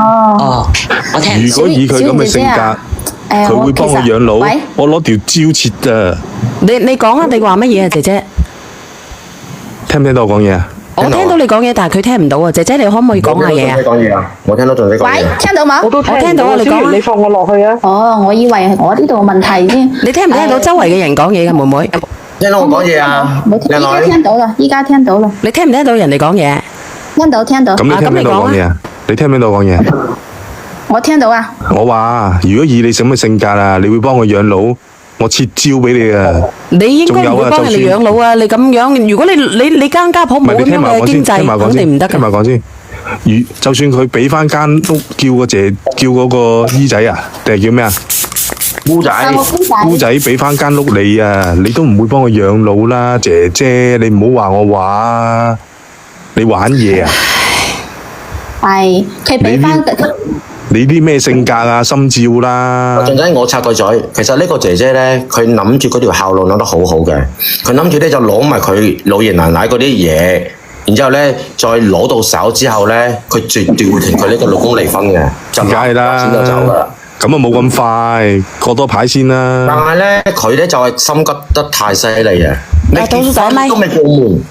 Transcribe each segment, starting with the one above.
哦，我聽。如果以佢咁嘅性格，佢會幫我養老，我攞條蕉切啊！你講啊，你話乜嘢啊，姐姐？聽唔聽到我講嘢啊？我聽到你講嘢，但係佢聽唔到啊！姐姐，你可唔可以講下嘢啊？講嘢啊！我聽到仲你講嘢。喂，聽到冇？我聽到啊，你講啊！你放我落去啊！哦，我以為係我呢度問題先。你聽唔聽到周圍嘅人講嘢㗎，妹妹？聽到我講嘢啊！依家聽到啦，依家聽到啦。你聽唔聽到人哋講嘢？聽到聽到。咁你聽唔聽到我講嘢啊？你聽唔聽到我講嘢？我聽到啊。我話如果以你咁嘅性格啊，你會幫我養老，我切蕉俾你啊！你應該唔會幫人哋養老啊！你咁樣，如果你間家婆冇咁樣嘅經濟，肯定唔得㗎。聽埋講先，就算佢俾翻間屋叫嗰個姨仔啊，定係叫咩啊？姑仔俾翻間屋你啊，你都唔會幫我養老啦，姐姐，你唔好話我話啊！你玩嘢啊！係，佢俾翻你啲咩性格啊？心照啦！陣間我插個嘴，其實呢個姐姐咧，佢諗住嗰條後路諗得好好嘅，佢諗住咧就攞埋佢老爺奶奶嗰啲嘢，然之後咧再攞到手之後咧，佢絕對會同佢呢個老公離婚嘅，就梗係啦，錢就走噶啦。咁啊冇咁快，過多排先啦。但係咧，佢咧就係心急得太犀利啊！你結婚都未過門。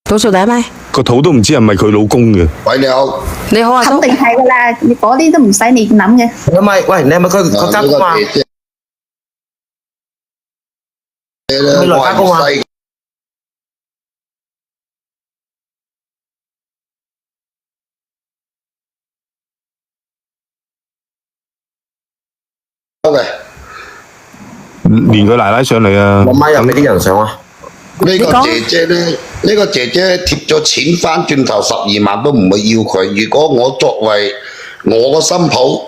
倒數第一咪？個肚都唔知係咪佢老公嘅。喂，你好。你好啊，肯定係噶啦，你嗰啲都唔使你諗嘅。你咪喂，你係咪佢家公啊？未來家公啊？連佢奶奶上嚟啊！我媽有俾啲人上啊！呢個姐姐咧，呢個姐姐貼咗錢翻轉頭12萬都唔會要佢。如果我作為我個新抱，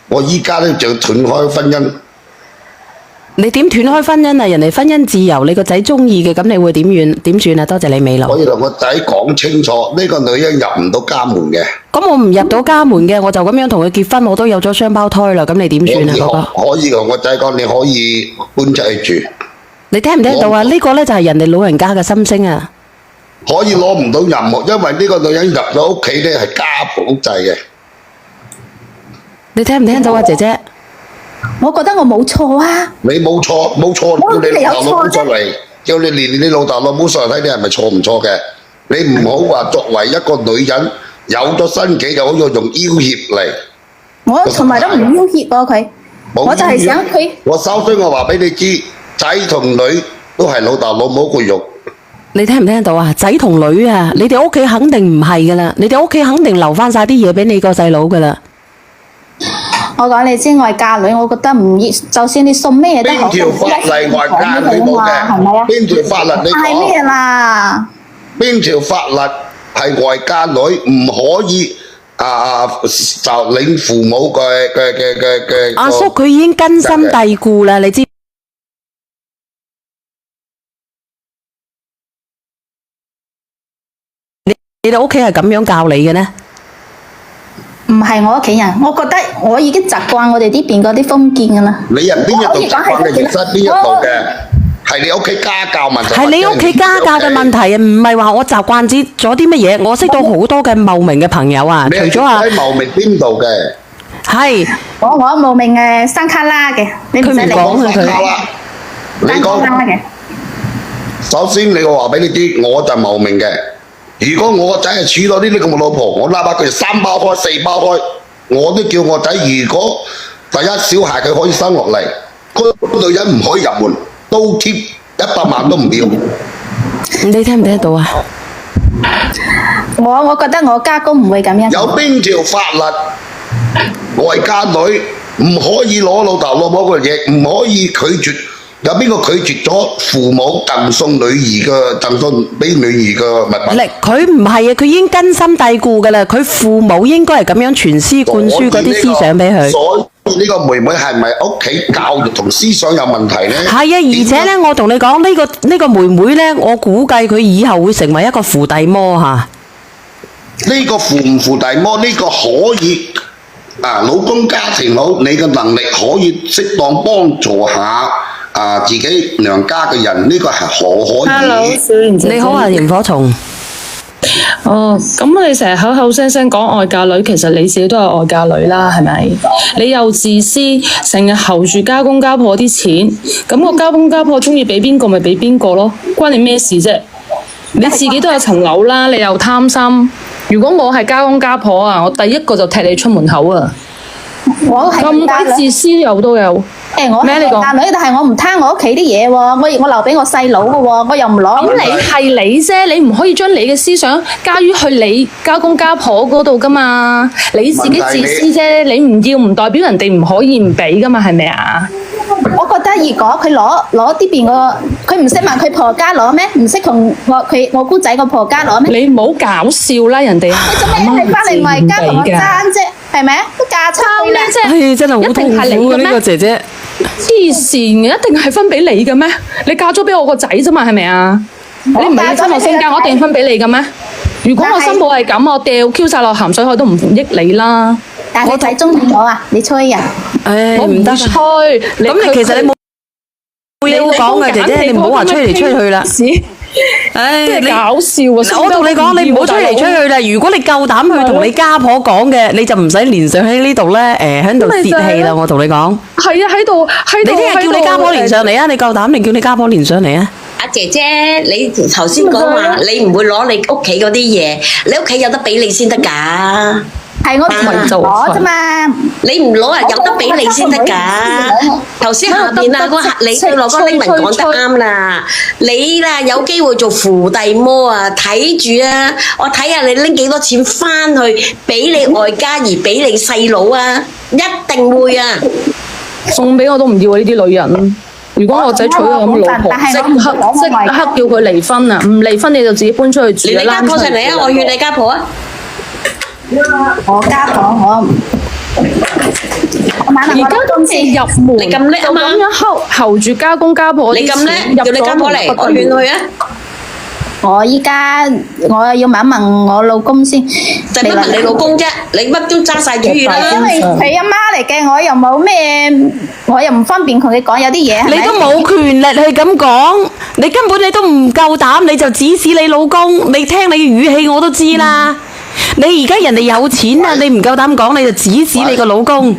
我依家咧就斷開婚姻。你點斷開婚姻啊？人哋婚姻自由，你個仔中意嘅，咁你會點算啊？多謝你美樂。我要同個仔講清楚，呢個女人入唔到家門嘅。咁我唔入到家門嘅，我就咁樣同佢結婚，我都有咗雙胞胎啦。咁你點算啊，哥哥？可以同個仔講，你可以搬出去住。你聽唔聽到啊？呢個咧就係人哋老人家嘅心聲啊！可以攞唔到任何，因為呢個女人入咗屋企咧係家暴制嘅。你聽唔聽到啊，姐姐？我覺得我冇錯啊！你冇錯，冇錯，叫你老豆老母上嚟，叫你連你老豆老母上嚟睇你係咪錯唔錯嘅？你唔好話作為一個女人有咗身己就好似用要挾嚟。我從來都唔要挾過佢，我就係想佢。我首先我話俾你知，仔同女都係老豆老母個肉。你聽唔聽到啊？仔同女啊，你哋屋企肯定唔係噶啦，你哋屋企肯定留翻晒啲嘢俾你個細佬噶啦。我講你知，我係嫁女，我覺得唔要，就算你送咩都好，邊條法例我係嫁女冇嘅？係咪啊？邊條法律你係咩講？啦？邊條法律係外嫁女唔可以就領父母嘅？阿叔佢已經根深蒂固啦，你知？你哋屋企係咁樣教你嘅呢？唔係我屋企人，我覺得我已經習慣我哋呢邊嗰啲封建噶啦。你人邊一度習慣你認識邊一度嘅？係你屋企家教問題。係你屋企家教嘅問題啊，唔係話我習慣咗啲乜嘢。我識到好多嘅茂名嘅朋友啊，除咗啊，喺茂名邊度嘅？係我茂名山卡拉嘅，你唔使理我。你講嘅。首先你話俾你知，我就茂名嘅。如果我個仔係娶到呢啲咁嘅老婆，我哪怕佢3胞胎、4胞胎，我都叫我仔。如果第一小孩佢可以生落嚟，個女人唔可以入門，都貼100萬都唔要。你聽唔聽到啊？我覺得我家公唔會咁樣。有邊條法律外家女唔可以攞老豆老母嘅嘢，唔可以拒絕？有邊個拒絕咗父母贈送女兒嘅贈送俾女兒嘅物品？佢唔係啊，佢已經根深蒂固噶啦。佢父母應該係咁樣傳師灌輸嗰啲思想俾佢。所以呢個妹妹係咪屋企教育同思想有問題呢？係啊，而且呢，我同你講呢個妹妹呢，我估計佢以後會成為一個扶弟魔嚇。呢個扶唔扶弟魔？呢個可以老公家庭好，你嘅能力可以適當幫助下。自己娘家嘅人呢個係可以。Hello， 你好啊，螢火蟲。哦，咁你成日口口聲聲講外嫁女，其實你自己都係外嫁女啦，係咪？你又自私，成日候住家公家婆啲錢，咁個家公家婆中意俾邊個咪俾邊個咯，關你咩事啫？你自己都有層樓啦，你又貪心。如果我係家公家婆啊，我第一個就踢你出門口啊！我係咁嫁女。鬼自私又都有。我咩你講係嫁女，但係我唔貪我屋企啲嘢喎，我留俾我細佬嘅喎，我又唔攞。咁你係你啫，你唔可以將你嘅思想加於去你家公家婆嗰度噶嘛？你自己自私啫，你唔要唔代表人哋唔可以唔俾噶嘛？係咪啊？我覺得如果佢攞啲邊個，佢唔識問佢婆家攞咩？唔識同我姑仔個婆家攞咩？你唔好搞笑啦，人哋佢做咩係翻嚟外家同我爭啫？係咪？都嫁出去啦。唉，真係好痛苦啊！呢個姐姐，黐線嘅，一定係分俾你嘅咩？你嫁咗俾我個仔啫嘛，係咪啊？你唔係要親我身家，我一定分俾你嘅咩？如果我新抱係咁，我掉 Q 晒落鹹水海都唔益你啦。但係仔中意我啊，你吹啊！唉，我唔得吹。咁你其實你冇嘢好講嘅，姐姐，你唔好話吹嚟吹去啦。唉，真係搞笑啊！我同你講，你唔好吹嚟吹去啦。如果你夠膽去同你家婆講嘅，你就唔使連上喺呢度咧，喺度泄氣啦。我同你講，係啊，喺度。你聽日叫你家婆連上嚟啊！你夠膽，你叫你家婆連上嚟啊！阿姐姐，你頭先講話你唔會攞你屋企嗰啲嘢，你屋企有得俾你先得㗎。係我唔攞啫嘛。你唔攞啊，有得俾你先得㗎。頭先下邊啊，你對落嗰個匿文講得啱啦。你啦有機會做扶弟魔啊，睇住啊，我睇下你拎幾多錢翻去俾你外家而俾你細佬啊，一定會啊。送俾我都唔要啊！呢啲女人，如果我仔娶咗咁老婆，即刻叫佢離婚啊！唔離婚你就自己搬出去住。你家婆上嚟啊！我勸你家婆啊！我家婆而家今次入門，你咁叻啊嘛！咁樣候住家公家婆，你咁叻，叫你家婆嚟，我勸佢啊！我依家我要問一問我老公先。就乜問你老公啫？你乜都揸晒主意啦！因為佢阿媽嚟嘅，我又冇咩，我又唔方便同佢講有啲嘢。你都冇權力去咁講，你根本你都唔夠膽，你就指使你老公。你聽你嘅語氣我都知啦。你而家人哋有錢啊，你唔夠膽講，你就指使你個老公。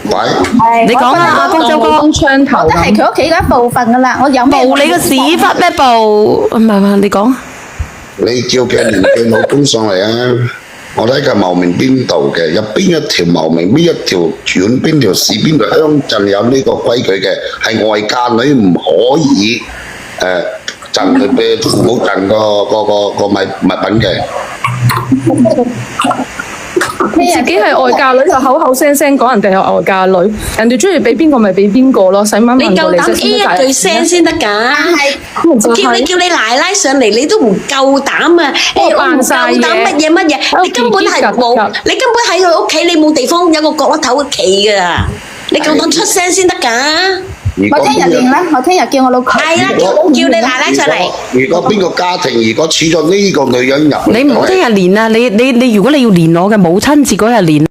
喂，你講啦，阿江州哥，槍頭，我都係佢屋企嘅一部分噶啦。我有咩？步你個屎忽咩步？唔係，你講。你叫佢連佢老公上嚟啊！我睇佢茂名邊度嘅，有邊一條茂名，邊一條縣，邊條市，邊條鄉鎮有呢個規矩嘅，係外嫁女唔可以贈佢俾父母贈個物品嘅。自己係外嫁女就口口聲聲講人哋係外嫁女，人哋中意俾邊個咪俾邊個咯，使乜問你夠膽過呢一句聲先得㗎！叫你奶奶上嚟，你都唔夠膽啊！我唔夠膽乜嘢，你根本係冇，你根本喺佢屋企，你冇地方有個角落頭企㗎，你夠膽出聲先得㗎！我聽日練啦，我聽日叫我老公。係啦，叫你奶奶上嚟。如果邊個家庭如果娶咗呢個女人入嚟，你唔好聽日練啊！你如果你要練我嘅母親節嗰日練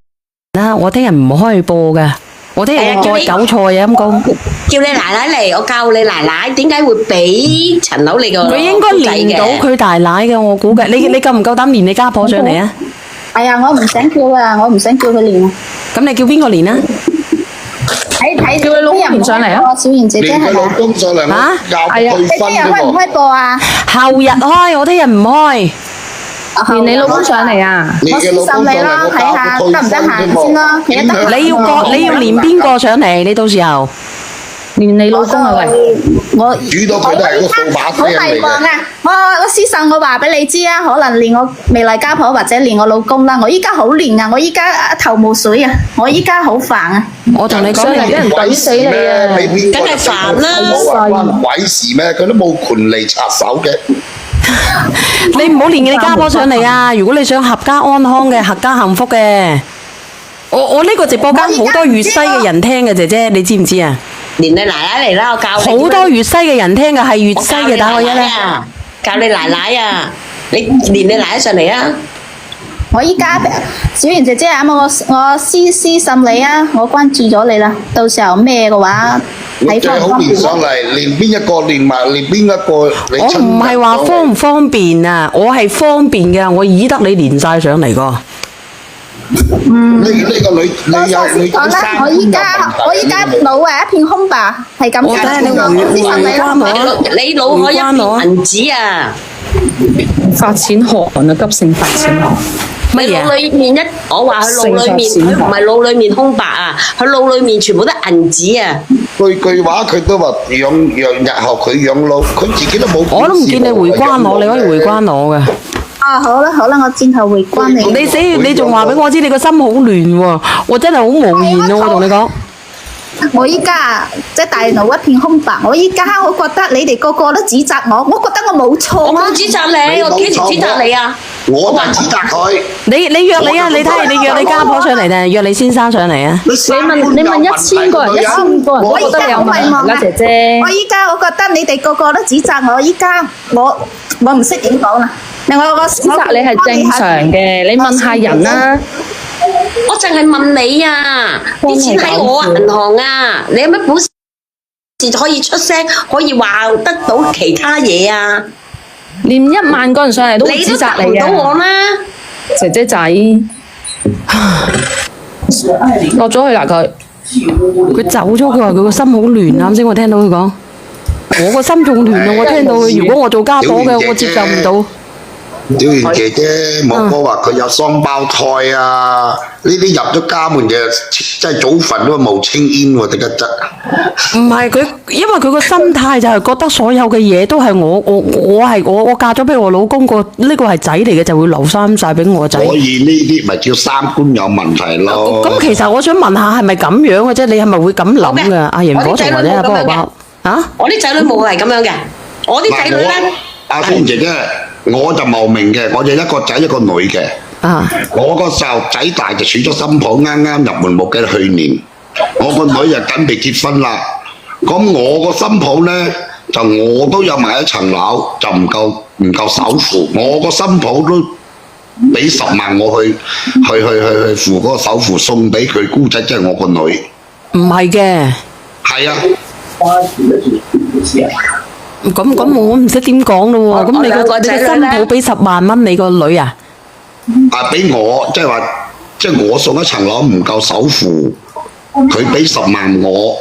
啦，我聽日唔開播㗎，我聽日要割韭菜啊陰公。叫你奶奶嚟，我教你奶奶點解會俾層樓你個佢應該練到佢大奶嘅，我估計。你夠唔夠膽練你家婆上嚟啊？係啊，我唔想叫啊，我唔想叫佢練啊。咁你叫邊個練啊？睇叫佢老公上嚟啊！小賢姐姐係連佢老咪？公上嚟，啊我教係啊，佢你聽日分開唔開播啊？後日開，我聽日唔開。連你老公上嚟啊！我私信你啦，睇下得唔得閒先啦。其實得閒你要連邊個上嚟？你到時候連你老公啊喂！我煮到佢都係個掃把好聲嚟嘅。迷茫啊！我私信我話俾你知啊，可能連我未來家婆或者連我老公啦。我依家好亂啊！我依家頭霧水啊！我依家好煩啊！我同你講，上嚟俾人懟死你啊！梗係煩啦關鬼事咩？佢都冇權利插手嘅。你唔好連你家婆上嚟啊！如果你想合家安康嘅、合家幸福嘅，我呢個直播間好多粵西嘅人聽嘅，姐姐你知唔知啊？連你奶奶嚟啦，我教你。好多粵西嘅人聽嘅，係粵西嘅打個一咧。教你奶奶啊！你連你奶奶上嚟啊！我依家小賢姐姐啊，我私信你啊，我關注咗你啦。到時候咩嘅話，你最好練上嚟，練邊一個練埋，練邊一個你我唔係話方唔方便啊，我係方便嘅，我以得你連晒上嚟個。呢個女講啦，我依家腦係一片空白，係咁我睇下你你腦海一片銀紙啊！發錢寒啊，急性發錢寒。咪腦裏面我話佢腦裏面，佢唔係腦裏面空白啊，佢腦裏面全部都銀紙啊！句話佢都話日後佢養老，佢自己都冇。我都唔見你回關我，你可以回關我嘅。啊，好啦，我轉頭回關你。你死，你仲話俾我知你個心好亂喎，我真係好無言啊！我同你講。我依家即係大腦一片空白，我覺得你哋個個都指責我覺得我冇錯啊！我冇指責你，我幾時指責你啊？我就指責佢。你約你啊！你睇下你約你家婆上嚟定約你先生上嚟啊？你問1000個人，1000個人都覺得有問題啦，姐姐。我覺得你哋個個都指責我，我唔識點講啦。另外我指責你係正常嘅，你問下人啦。我淨係問你啊，啲錢喺我銀行啊，你有咩本事可以出聲，可以話得到其他嘢啊？連1萬個人上嚟都會指責你嘅。你都答唔到我啦，姐姐仔，落咗去啦佢。佢走咗，佢話佢個心好亂啊！啱先我聽到佢講，我個心仲亂啊！我聽到佢，如果我做家婆嘅，我接受唔到。屌完姐姐，莫哥話佢有雙胞胎啊！呢啲入咗家門嘅，真係早瞓都冇青煙喎，得一質。唔係佢，因為佢個心態就係覺得所有嘅嘢都係我嫁咗俾我老公個呢個係仔嚟嘅，就會留翻晒俾我仔。所以呢啲咪叫三觀有問題咯。咁其實我想問下，係咪咁樣嘅啫？你係咪會咁諗噶？阿螢火蟲或者阿波波啊？我啲仔女冇係咁樣嘅，我啲仔女咧，阿孫姐姐。我就茂名嘅，我就一個仔一個女嘅。我個時候仔大就娶咗新抱，啱啱入門冇幾去年。我個女就準備結婚啦。咁我個新抱呢，就我都有買一層樓，就唔夠首付。我個新抱都俾10萬我去付嗰個首付，送俾佢姑仔，即係我個女。唔係嘅。係啊。咁我唔識點講咯喎，咁你個新抱俾10萬蚊你個女啊？俾我即係我送一層樓唔夠首付，佢俾10萬我，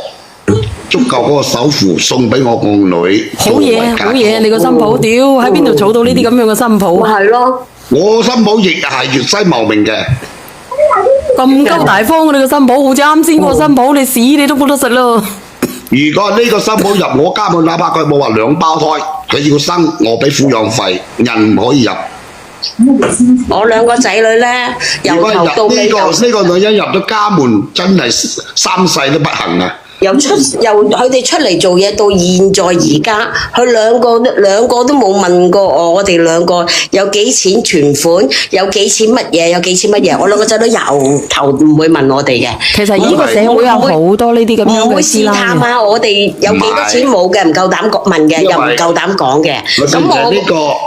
足夠嗰個首付送俾我個女。好嘢，你個新抱屌喺邊度儲到呢啲咁樣嘅新抱啊？係咯，我新抱亦係粵西茂名嘅。咁鳩大方嘅你個新抱，好似啱先個新抱，你屎你都冇得食咯。如果呢個新抱入我家門，哪怕佢冇話2胞胎，佢要生，我俾撫養費，人唔可以入。我2個仔女咧，由頭到尾呢個女人入咗家門，真係3世都不幸啊！由佢哋出嚟做嘢到現在而家，佢兩個都冇問過我哋2個有幾錢存款，有幾錢乜嘢，有幾錢乜嘢。我2個仔都由頭唔會問我哋嘅。其實呢個社會有好多呢啲咁樣嘅師奶。唔會試探啊！我哋有幾多錢冇嘅，唔夠膽問嘅，又唔夠膽講嘅。咁我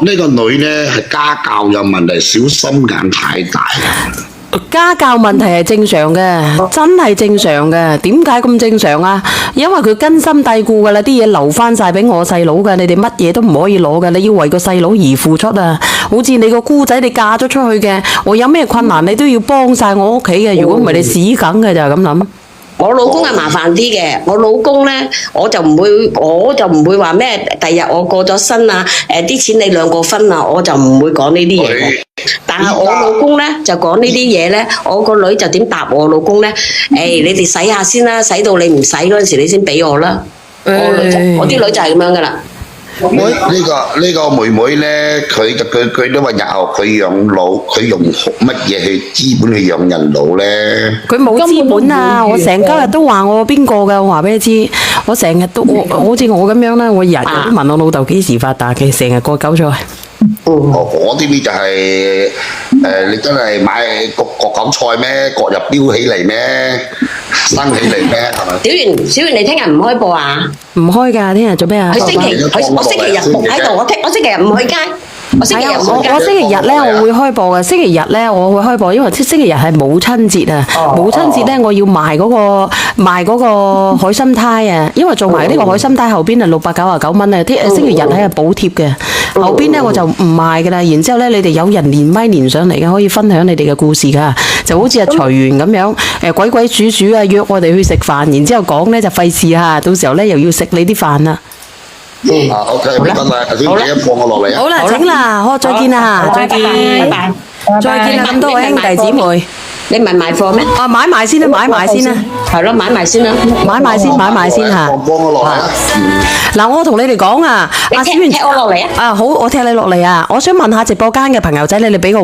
呢個女呢係家教有問題，小心眼太大。家教問題係正常嘅，真係正常嘅。點解咁正常啊？因為佢根深蒂固噶啦，啲嘢留翻晒俾我細佬噶，你哋乜嘢都唔可以攞噶，你要為個細佬而付出啊！好似你個姑仔，你嫁咗出去嘅，我有咩困難你都要幫晒我屋企嘅，如果唔係你死梗嘅就係咁諗。我老公係麻煩啲嘅，我老公咧我就唔會話咩，第日我過咗身啊，啲錢你2個分啊，我就唔會講呢啲嘢嘅。但係我老公咧就講呢啲嘢咧，我個女就點答我老公咧？你哋使下先啦，使到你唔使嗰陣時你先俾我啦。我啲女就係咁樣噶啦。呢個妹妹咧，佢都話日後佢養老，佢用乜嘢去資本去養人老咧？佢冇資本啊！我成日都話我邊個㗎，我話俾你知，我成日都好似我咁樣啦，我日日都問我老豆幾時發達嘅，成日割韭菜。我呢啲就係你真係買割韭菜咩？割入標起嚟咩？生起嚟咩？係咪？小圓，你聽日唔開播啊？唔開㗎，聽日做咩啊？我星期日唔喺度，我星期日唔去街。我星期日係啊，我星期日咧我會開播嘅，星期日咧我會開播，因為星期日係母親節啊，母親節咧我要賣嗰個海參胎啊，因為做埋呢個海參胎後邊啊699蚊啊，啲星期日係補貼嘅，後邊咧我就唔賣噶啦，然之後咧你哋有人連咪連上嚟嘅，可以分享你哋嘅故事噶，就好似阿財源咁樣，鬼鬼祟祟啊約我哋去食飯，然之後講咧就費事啊，到時候咧又要食你啲飯啦。OK，唔該晒，頭先你一放我落嚟啊。好啦，請啦，好，再見啦，再見，再見啦，咁多位兄弟姊妹。你唔係賣貨咩？啊，買埋先啦，買埋先啦，係咯，買埋先啦。買埋先嚇。放我落嚟啊！嗱，我同你哋講啊，阿小踢我落嚟啊！啊，好，我踢你落嚟啊！我想問下直播間嘅朋友仔，你哋俾個